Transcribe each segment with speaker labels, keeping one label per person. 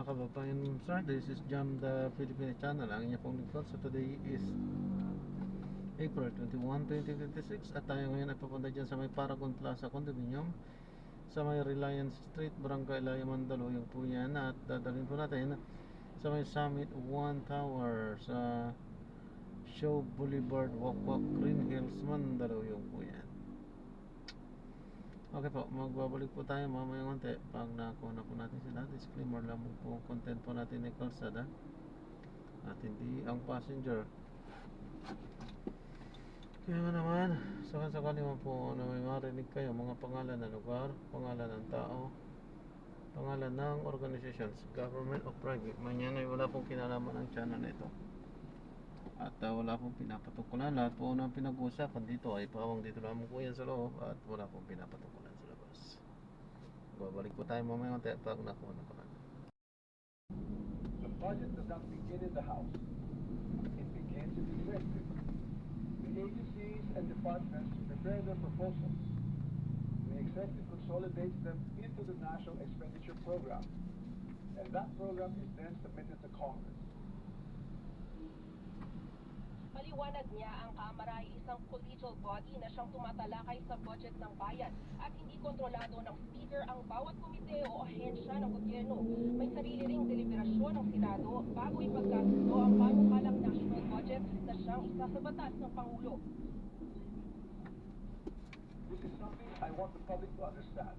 Speaker 1: mga kababayan, sir, this is Jam the Philippine Channel. Ang inyong pong lingkod. So today is April 21, 2026 at tayo ngayon ay papunta dyan sa may Paragon Plaza Condominium sa may Reliance Street, Barangay Laya, Mandaluyong po yan. At dadalhin po natin sa may Summit 1 Tower sa Show Boulevard, Wakwak, Green Hills, Mandaluyong po yan. Okay po, magbabalik po tayo mamaya konti pag nakuha na po natin sila. Disclaimer lang po, content po natin ay kalsada at hindi ang passenger. Kaya nga naman, sakali mo po na may marinig kayo mga pangalan ng lugar, pangalan ng tao, pangalan ng organizations, government o private, manyan ay wala pong kinalaman ang channel na ito. At wala pong pinapatukulan. Lahat po ng pinag-uusapan dito ay pawang dito lamang po yan sa loob at wala pong pinapatukulan sa labas. Babalik po tayo mamaya konti pag nakuha na po natin.
Speaker 2: The budget does not begin in the House. It begins in the executive. The agencies and departments prepare their proposals. The executive consolidates them into the National Expenditure Program. And that program is then submitted to Congress.
Speaker 3: Maliwanag niya ang Kamara ay isang collegial body na siyang tumatalakay sa budget ng bayan at hindi kontrolado ng Speaker ang bawat komite o ahensya ng gobyerno. May sarili ring deliberasyon ng Senado bago ipagkasundo ang panukalang national budget na siyang isa sa batas ng Pangulo.
Speaker 2: This is something I want the public to understand.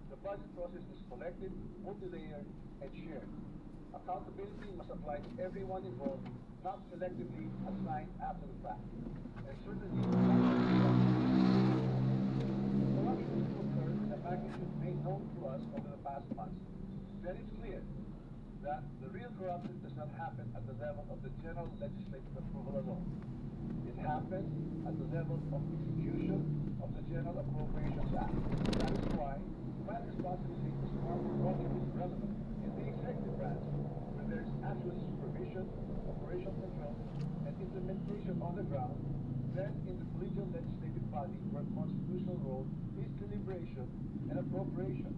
Speaker 2: The budget process is collective, multi-layered, and shared. Accountability must apply to everyone involved, not selectively assigned after the fact. And certainly, corruption will occur in a magnitude made known to us over the past months. Then it's clear that the real corruption does not happen at the level of the general legislative approval alone. It happens at the level of execution of the General Appropriations Act. That is why my responsibility is project is relevant in the executive branch, where there is actual supervision, operational control, and implementation on the ground, then in the collegial legislative body, where constitutional role is deliberation and appropriation.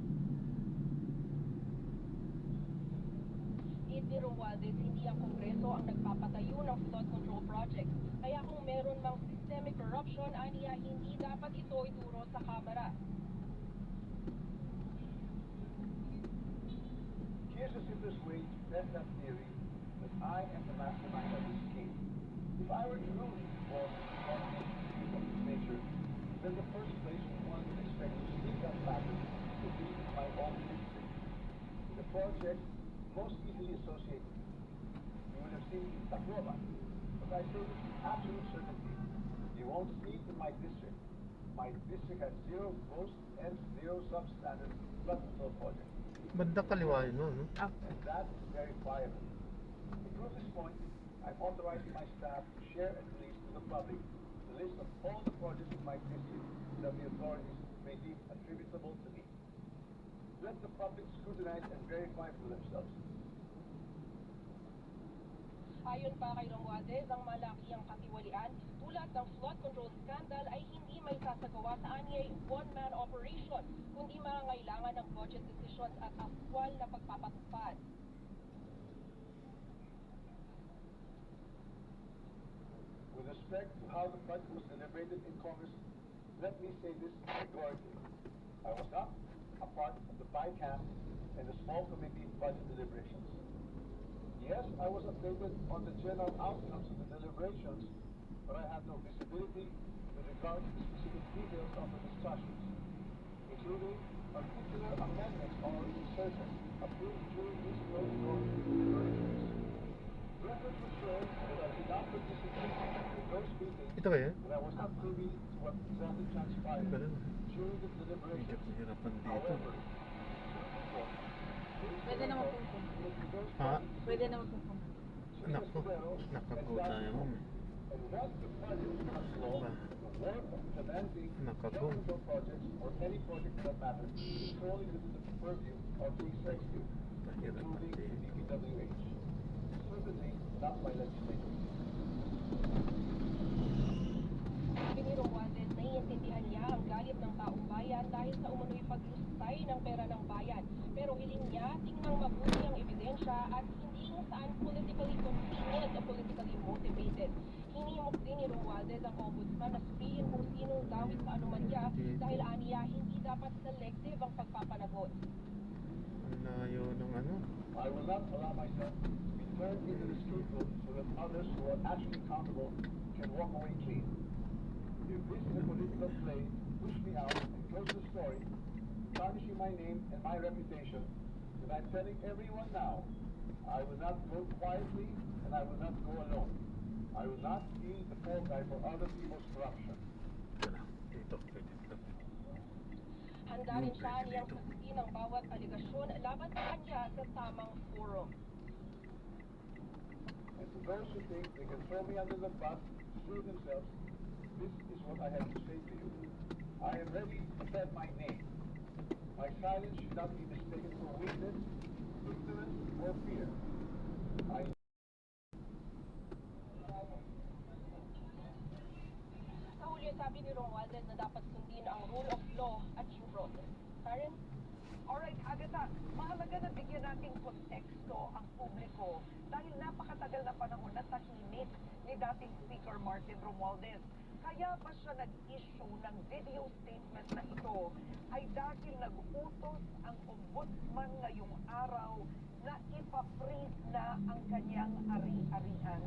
Speaker 3: Ni Romualdez, hindi ang Kongreso ang nagpapatayo ng flood control project. Kaya kung meron mang systemic corruption, aniya hindi dapat ito ituro sa Kamara.
Speaker 2: Here's the simplest way to test that theory that I am the mastermind of this scheme. If I were to rule for of this nature, then the first place one would expect to see that pattern would be my own district. The project most easily associated. You would have seen Tacloban, but I say this with absolute certainty. You won't see it in my district. My district has zero gross and zero substandard flood control project.
Speaker 1: Banda kaliwa yun, no?
Speaker 2: And that is verifiable. To prove this point, I'm authorizing my staff to share and release to the public the list of all the projects in my district that the authorities may deem attributable to me. Let the public scrutinize and verify for themselves.
Speaker 3: Ayon pa kay Romualdez, ang malaki ang katiwalian tulad ng flood control scandal ay hindi may sasagawa sa anyay one-man operation, kundi mangangailangan ng budget decisions at aktwal na pagpapatupad.
Speaker 2: With respect to how the budget was deliberated in Congress, let me say this categorically. I was not a part of the BICAM and the small committee budget deliberations. Yes, I was updated on the general outcomes of the deliberations, but I had no visibility with regard to the specific details of the discussions, including particular amendments or insertions approved during these closed-door deliberations. Records will show that I did not participate in those meetings,
Speaker 1: Ito kaya?
Speaker 2: but I was not privy to what exactly transpired
Speaker 1: Ganun.
Speaker 2: during the
Speaker 1: Medyo
Speaker 2: deliberations.
Speaker 1: kahirapan dito.
Speaker 2: However,
Speaker 4: Pwede naman pong pumunta.
Speaker 1: Ha?
Speaker 4: Pwede naman pong pumunta.
Speaker 1: Nako, nakago tayo mo.
Speaker 2: And once the budget becomes law, the work of financing
Speaker 1: Nakago.
Speaker 2: governmental projects or any project for that matter is solely within the purview of the executive,
Speaker 1: Mahirap
Speaker 2: including the
Speaker 1: pati.
Speaker 2: DPWH. Certainly not by legislators.
Speaker 3: Sabi ni Romualdez, naiintindihan niya ang galit ng taong bayan dahil sa umunoy paglustay ng pera ng bayan. Pero hiling niya, tingnan mabuti ang ebidensya siya at hindi kung saan politically convenient o politically motivated. Hinimok din ni Romualdez ang ombudsman na suriin kung sinong dawit sa anomalya dahil aniya hindi dapat selective ang pagpapanagot.
Speaker 1: Ang layo ng ano.
Speaker 2: I will not allow myself to be turned into the scapegoat so that others who are actually accountable can walk away clean. If this is a political play, push me out and close the story, tarnishing my name and my reputation, then I'm telling everyone now, I will not go quietly and I will not go alone. I will not be the fall guy for other people's corruption.
Speaker 1: Dito, dito.
Speaker 3: Handa rin siya niyang sagutin ang bawat aligasyon laban sa kanya sa tamang forum.
Speaker 2: And to those who think they can throw me under the bus to save themselves, this is what I have to say to you. I am ready to defend my name. My silence should not be mistaken for weakness, ignorance, or fear.
Speaker 3: Sa huli, sabi ni Romualdez na dapat sundin ang rule of law at due process. Karen?
Speaker 5: Alright, Agatha, mahalaga na bigyan nating konteksto ang publiko dahil napakatagal na panahon na tahimik ni dating Speaker Martin Romualdez. Kaya ba siya nag-issue ng video statement na ito ay dahil nag-utos ang ombudsman ngayong araw na ipa-freeze na ang kanyang ari-arian.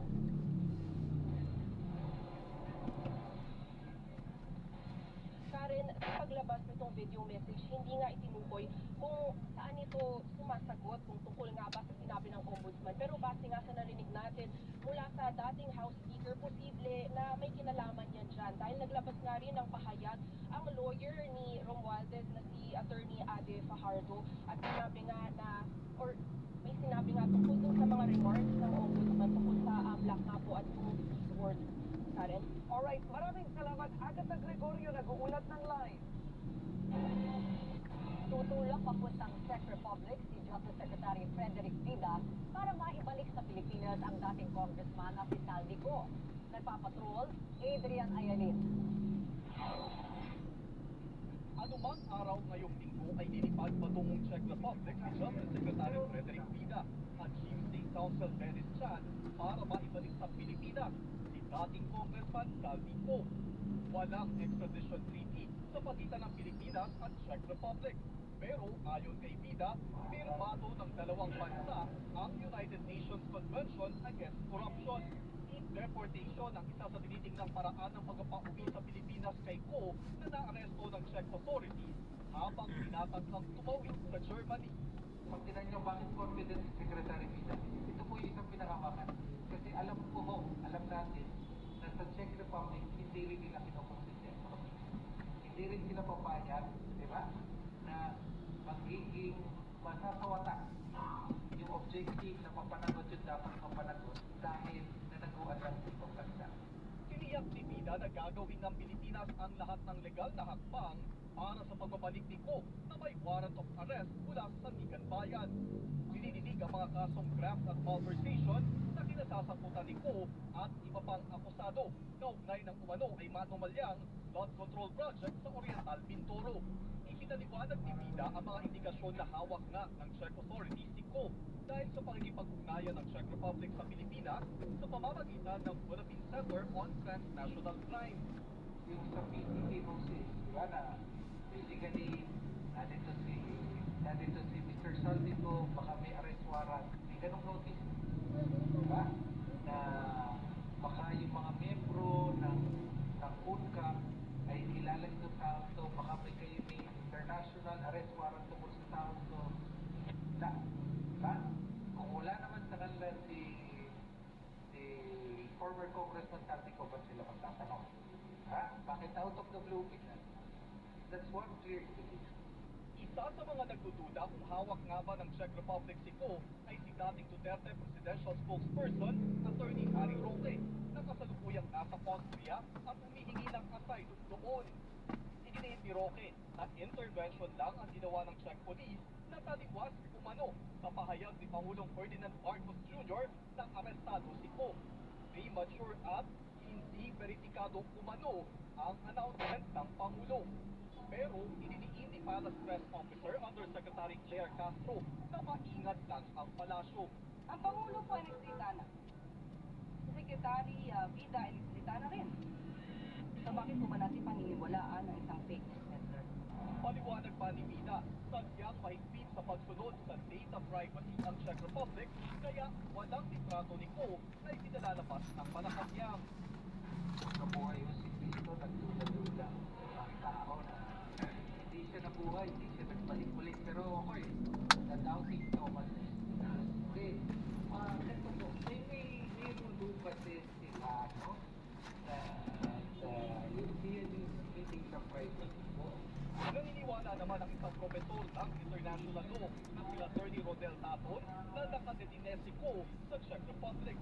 Speaker 3: Karen, sa paglabas nitong video message, hindi nga itinukoy kung saan ito sumasagot, kung tungkol nga ba sa sinabi ng ombudsman. Pero base nga sa narinig natin mula sa dating House Speaker, posible na may kinalaman yan dyan. Dahil naglabas nga rin ng pahayag ang lawyer ni Romualdez na si Attorney Ade Fajardo at sinabi nga na, or may sinabi nga tungkol dun sa mga remarks ng ombudsman tungkol sa black nga po at kung words. Karen?
Speaker 5: Alright, maraming salamat, Agatha Gregorio, nag-uulat ng live.
Speaker 6: Tutulak papuntang Czech Republic si Justice Secretary Frederick Vida para maibalik sa Pilipinas ang dating congressman na si Saldico. Nagpapatrol, Adrian Ayalin.
Speaker 7: Anumang araw ngayong linggo ay lilipad patungong Czech Republic si Justice Secretary Frederick Vida at Chief State Counsel Dennis Chan para maibalik sa Pilipinas si dating Congressman Saldico. Walang extradition treaty sa pagitan ng Pilipinas at Czech Republic. Pero ayon kay Vida, pirmado ng dalawang bansa ang United Nations Convention Against Corruption. Deportation ang isa sa tinitingnan paraan ng pagpapauwi sa Pilipinas kay Ko na naaresto ng Czech authorities habang tinatangkang tumawid sa Germany.
Speaker 8: Pag tinan nyo bakit confident si Secretary Vida, ito po yung isang pinakamakan. Kasi alam natin na sa Czech Republic, hindi rin nila kinokonsident. Hindi rin sila papayag, di ba, na magiging masasawata yung objective na mapanagot yung dapat mapanagot dahil nanaguan lang sa ibang bansa.
Speaker 7: Tiniyak ni Vida na gagawin ng Pilipinas ang lahat ng legal na hakbang para sa pagbabalik ni Ko na may warrant of arrest mula sa Sandigan Bayan. Pinininig ang mga kasong graft at malversation na kinasasakutan ni Ko at iba pang akusado. Kaugnay ng umano ay manomalyang flood control project sa Oriental Mindoro. Ipinaliwanag ni Vida ang mga indikasyon na hawak na ng Czech authorities si Ko dahil sa pakikipag-ugnayan ng Czech Republic sa Pilipinas sa pamamagitan ng Philippine Center on Transnational Crime.
Speaker 8: Yung sa PCC Moses, di ba na basically nandito si Mr. Saldico, baka may arrest warrant, may ganong notice. Di ba? Na baka yung mga membro ng UNCAP ay kilala nito tao to, baka may international arrest warrant tungkol sa tao to. Diba? Kung wala naman sa kanila si former Congressman Saldico, ba't sila magtatanong? Ha? Bakit out of the blue bigla? That's one clear indication.
Speaker 7: Isa sa mga nagdududa kung hawak nga ba ng Czech Republic si Ko ay si dating Duterte Presidential Spokesperson, Attorney Harry Roque, na kasalukuyang nasa Austria at humihingi ng asylum doon. Iginiit ni Roque na intervention lang ang ginawa ng Czech Police na taliwas umano sa pahayag ni Pangulong Ferdinand Marcos Jr. na arestado si Ko. Premature at hindi verifikado umano ang announcement ng Pangulo. Pero ininiin ni Palace Press Officer Undersecretary Claire Castro na maingat lang ang pala. palasyo.
Speaker 3: Ang Pangulo po ay nagsalita na. Secretary Vida ay nagsalita na rin. So bakit po ba natin paniniwalaan ang isang fake news peddler?
Speaker 7: Paliwanag pa ni Vida, sadyang mahigpit sa pagsunod sa data privacy ang Czech Republic, kaya walang litrato ni Ko na ipinalalabas ng Malacanang.
Speaker 8: Nabuhay yung si Cristo, nagduda-duda ang tao na hindi siya nabuhay, hindi siya nagbalik-balik. Pero okay, nadaw si Thomas. Okay, ito po, may mundo kasi sila, no? Sa European meeting sa privacy po.
Speaker 7: Naniniwala naman ang isang profesor ng international law na si Attorney Rodel Taton na nakadetine Ko sa Czech Republic.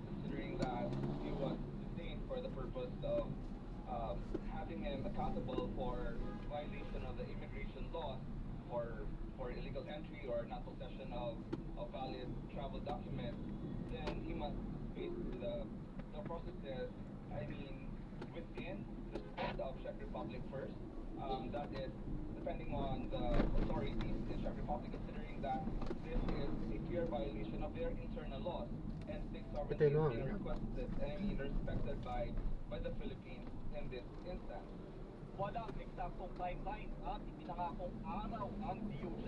Speaker 9: Considering that he was detained for the purpose of having him accountable for violation of the immigration laws for illegal entry or not possession of valid travel documents, then he must face the processes, I mean, within the state of Czech Republic first. That is, depending on the authorities in Czech Republic, considering that this is a clear violation of their internal laws and state sovereignty is being requested and respected by the Philippines in this instance.
Speaker 7: Walang eksaktong timeline at ipinangakong araw ang DOJ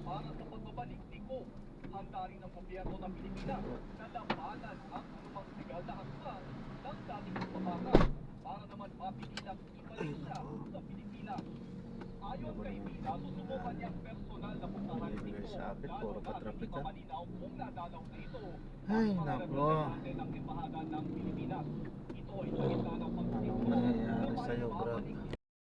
Speaker 7: para sa pagbabalik ni Ko. Handa rin ang gobyerno ng Pilipinas na labanan ang anumang legal na hakbang ng dating pagbabakas para naman mapigilang ibalik siya sa Pilipinas. Ayon kay Vida, susubukan niyang personal na puntahan ni Ko, lalo na hindi pa malinaw kung nadalaw na ito.
Speaker 1: Ay, nako.
Speaker 7: Ang embahada ng Pilipinas. Ito ay sa gitna ng pagsisiguro
Speaker 1: Nangyayari
Speaker 7: na
Speaker 1: sa'yo, bro.
Speaker 7: maibabalik